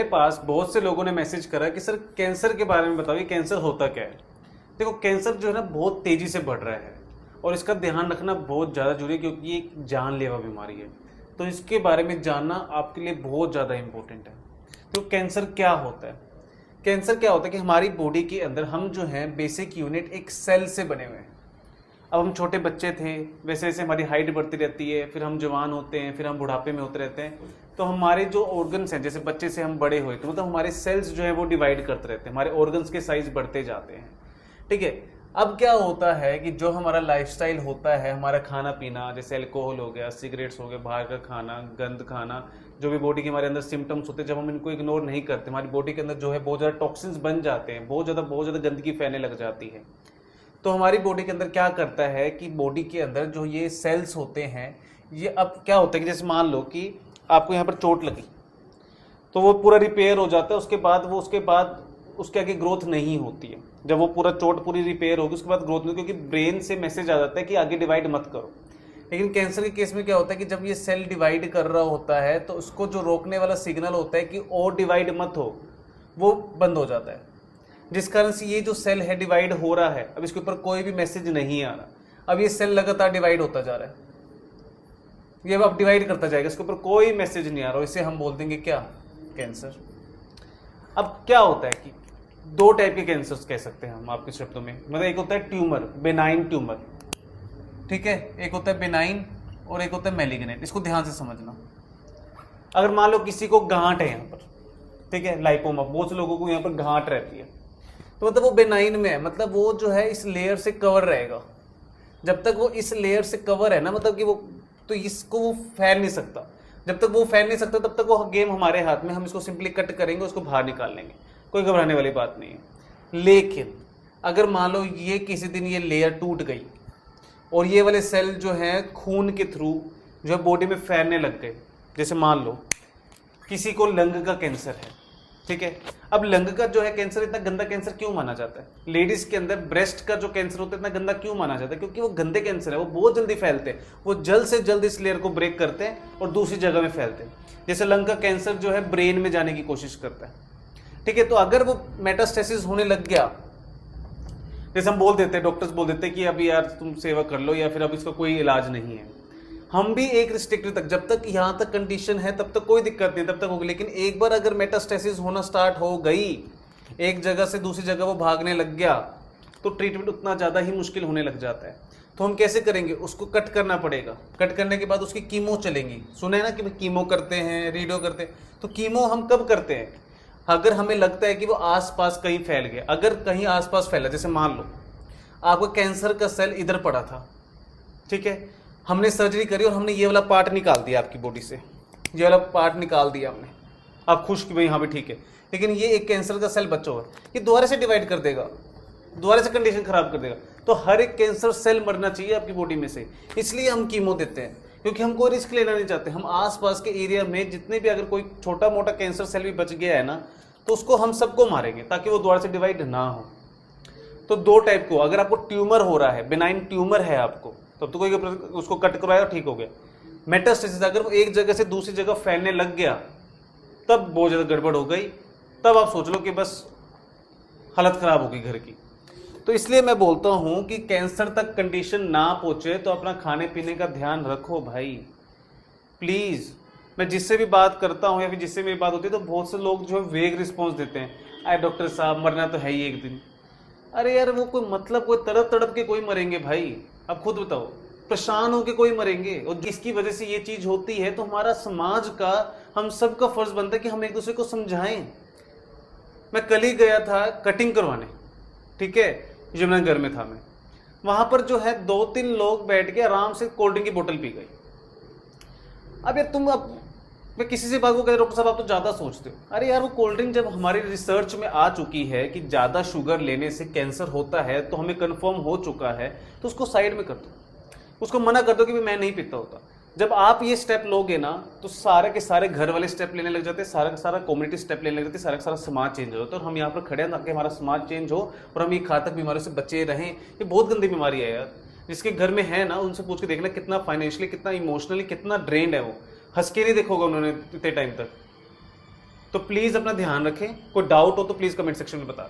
मेरे पास बहुत से लोगों ने मैसेज करा कि सर कैंसर के बारे में बताइए, कैंसर होता क्या है। देखो, कैंसर जो है ना बहुत तेजी से बढ़ रहा है और इसका ध्यान रखना बहुत ज़्यादा जरूरी है, क्योंकि ये एक जानलेवा बीमारी है। तो इसके बारे में जानना आपके लिए बहुत ज़्यादा इंपॉर्टेंट है। तो कैंसर क्या होता है? कैंसर क्या होता है कि हमारी बॉडी के अंदर हम जो हैं बेसिक यूनिट एक सेल से बने हुए हैं। अब हम छोटे बच्चे थे, वैसे वैसे हमारी हाइट बढ़ती रहती है, फिर हम जवान होते हैं, फिर हम बुढ़ापे में होते रहते हैं। तो हमारे जो ऑर्गन्स हैं, जैसे बच्चे से हम बड़े हुए तो मतलब हमारे सेल्स जो है वो डिवाइड करते रहते हैं, हमारे ऑर्गन्स के साइज बढ़ते जाते हैं। ठीक है। अब क्या होता है कि जो हमारा लाइफस्टाइल होता है, हमारा खाना पीना, जैसे अल्कोहल हो गया, सिगरेट्स हो गए, बाहर का खाना, गंद खाना, जो भी बॉडी के हमारे अंदर सिम्टम्स होते हैं, जब हम इनको इग्नोर नहीं करते, हमारी बॉडी के अंदर जो है बहुत ज़्यादा टॉक्सिन्स बन जाते हैं, बहुत ज़्यादा गंदगी फैलने लग जाती है। तो हमारी बॉडी के अंदर क्या करता है कि बॉडी के अंदर जो ये सेल्स होते हैं, ये अब क्या होता है कि जैसे मान लो कि आपको यहाँ पर चोट लगी, तो वो पूरा रिपेयर हो जाता है। उसके बाद उसके आगे ग्रोथ नहीं होती है। जब वो पूरा चोट पूरी रिपेयर होगी उसके बाद ग्रोथ नहीं, क्योंकि ब्रेन से मैसेज आ जाता है कि आगे डिवाइड मत करो। लेकिन कैंसर के केस में क्या होता है कि जब ये सेल डिवाइड कर रहा होता है तो उसको जो रोकने वाला सिग्नल होता है कि और डिवाइड मत हो, वो बंद हो जाता है। जिस कारण से ये जो सेल है डिवाइड हो रहा है, अब इसके ऊपर कोई भी मैसेज नहीं आ रहा। अब ये सेल लगातार डिवाइड होता जा रहा है, ये अब डिवाइड करता जाएगा, इसके ऊपर कोई मैसेज नहीं आ रहा, इसे हम बोल देंगे क्या? कैंसर। अब क्या होता है कि दो टाइप के कैंसर्स कह सकते हैं हम आपके शब्दों में। मतलब एक होता है ट्यूमर, बेनाइन ट्यूमर, ठीक है, एक होता है बेनाइन और एक होता है मैलिग्नेंट। इसको ध्यान से समझना। अगर मान लो किसी को गांठ है यहाँ पर, ठीक है, लाइपोमा, बहुत से लोगों को यहाँ पर गांठ रहती है, तो मतलब वो बेनाइन में है, मतलब वो जो है इस लेयर से कवर रहेगा। जब तक वो इस लेयर से कवर है ना, मतलब कि वो तो इसको वो फैल नहीं सकता। जब तक वो फैल नहीं सकता तब तक वो गेम हमारे हाथ में, हम इसको सिंपली कट करेंगे, उसको बाहर निकाल लेंगे, कोई घबराने वाली बात नहीं है। लेकिन अगर मान लो ये किसी दिन ये लेयर टूट गई और ये वाले सेल जो हैं खून के थ्रू जो है बॉडी में फैलने लग गए, जैसे मान लो किसी को लंग का कैंसर है, ठीक है। अब लंग का जो है कैंसर इतना गंदा कैंसर क्यों माना जाता है? लेडीज के अंदर ब्रेस्ट का जो कैंसर होता है इतना गंदा क्यों माना जाता है? क्योंकि वो गंदे कैंसर है, वो बहुत जल्दी फैलते हैं, वो जल्द से जल्द इस लेयर को ब्रेक करते हैं और दूसरी जगह में फैलते हैं। जैसे लंग का कैंसर जो है ब्रेन में जाने की कोशिश करता है, ठीक है। तो अगर वो मेटास्टेसिस होने लग गया, जैसे हम बोल देते हैं, डॉक्टर्स बोल देते हैं कि अभी यार तुम सेवा कर लो, या फिर अब इसका कोई इलाज नहीं है। हम भी एक रिस्ट्रिक्टेड तक, जब तक यहाँ तक कंडीशन है तब तक कोई दिक्कत नहीं, तब तक होगी। लेकिन एक बार अगर मेटास्टेसिस होना स्टार्ट हो गई, एक जगह से दूसरी जगह वो भागने लग गया, तो ट्रीटमेंट उतना ज़्यादा ही मुश्किल होने लग जाता है। तो हम कैसे करेंगे? उसको कट करना पड़ेगा। कट करने के बाद उसकी कीमो चलेंगी। सुने ना कि कीमो करते हैं, रेडियो करते हैं। तो कीमो हम कब करते हैं? अगर हमें लगता है कि वो आसपास कहीं फैल गया। अगर कहीं आसपास फैला, जैसे मान लो आपको कैंसर का सेल इधर पड़ा था, ठीक है, हमने सर्जरी करी और हमने ये वाला पार्ट निकाल दिया आपकी बॉडी से, ये वाला पार्ट निकाल दिया हमने, आप खुश कि भाई हाँ भी ठीक है। लेकिन ये एक कैंसर का सेल बचा हुआ है, ये दोबारा से डिवाइड कर देगा, दोबारा से कंडीशन खराब कर देगा। तो हर एक कैंसर सेल मरना चाहिए आपकी बॉडी में से, इसलिए हम कीमो देते हैं, क्योंकि हम कोई रिस्क लेना नहीं चाहते। हम आसपास के एरिया में जितने भी अगर कोई छोटा मोटा कैंसर सेल भी बच गया है ना, तो उसको हम सबको मारेंगे ताकि वो दोबारा से डिवाइड ना हो। तो दो टाइप को, अगर आपको ट्यूमर हो रहा है, बेनाइन ट्यूमर है आपको, तब तो कोई उसको कट करवाया ठीक हो गया। मेटास्टेसिस, अगर वो एक जगह से दूसरी जगह फैलने लग गया, तब बहुत ज़्यादा गड़बड़ हो गई, तब आप सोच लो कि बस हालत खराब होगी घर की। तो इसलिए मैं बोलता हूं कि कैंसर तक कंडीशन ना पहुंचे तो अपना खाने पीने का ध्यान रखो भाई, प्लीज़। मैं जिससे भी बात करता हूं या फिर जिससे मेरी बात होती है, तो बहुत से लोग जो है वेग रिस्पॉन्स देते हैं, अरे डॉक्टर साहब मरना तो है ही एक दिन। अरे यार वो कोई मतलब, कोई तड़प तड़प के कोई मरेंगे भाई? अब खुद बताओ, परेशान होके कोई मरेंगे? और जिसकी वजह से ये चीज होती है, तो हमारा समाज का, हम सबका फर्ज बनता है कि हम एक दूसरे को समझाएं। मैं कल ही गया था कटिंग करवाने, ठीक है, यमुनानगर में था मैं। वहां पर जो है 2-3 लोग बैठ के आराम से कोल्ड ड्रिंक की बोतल पी गई। अब यार तुम, अब मैं किसी से बात को कहते, डॉक्टर साहब आप तो ज़्यादा सोचते हो। अरे यार वो कोल्ड ड्रिंक जब हमारी रिसर्च में आ चुकी है कि ज़्यादा शुगर लेने से कैंसर होता है, तो हमें कंफर्म हो चुका है, तो उसको साइड में कर दो, उसको मना कर दो कि मैं नहीं पीता होता। जब आप ये स्टेप लोगे ना, तो सारे के सारे घर वाले स्टेप लेने लग जाते हैं, सारा का सारा कम्युनिटी स्टेप लेने लग जाती है, सारा का सारा समाज चेंज हो जाता है। और हम यहाँ पर खड़े हैं ताकि हमारा समाज चेंज हो और हम ये घातक बीमारियों से बचे रहें। ये बहुत गंदी बीमारी है यार, जिसके घर में है ना, उनसे पूछ के देखना कितना फाइनेंशियली, कितना इमोशनली, कितना ड्रेन्ड है वो। हंस के नहीं देखोगा उन्होंने इतने टाइम तक। तो प्लीज़ अपना ध्यान रखें। कोई डाउट हो तो प्लीज़ कमेंट सेक्शन में बता दें।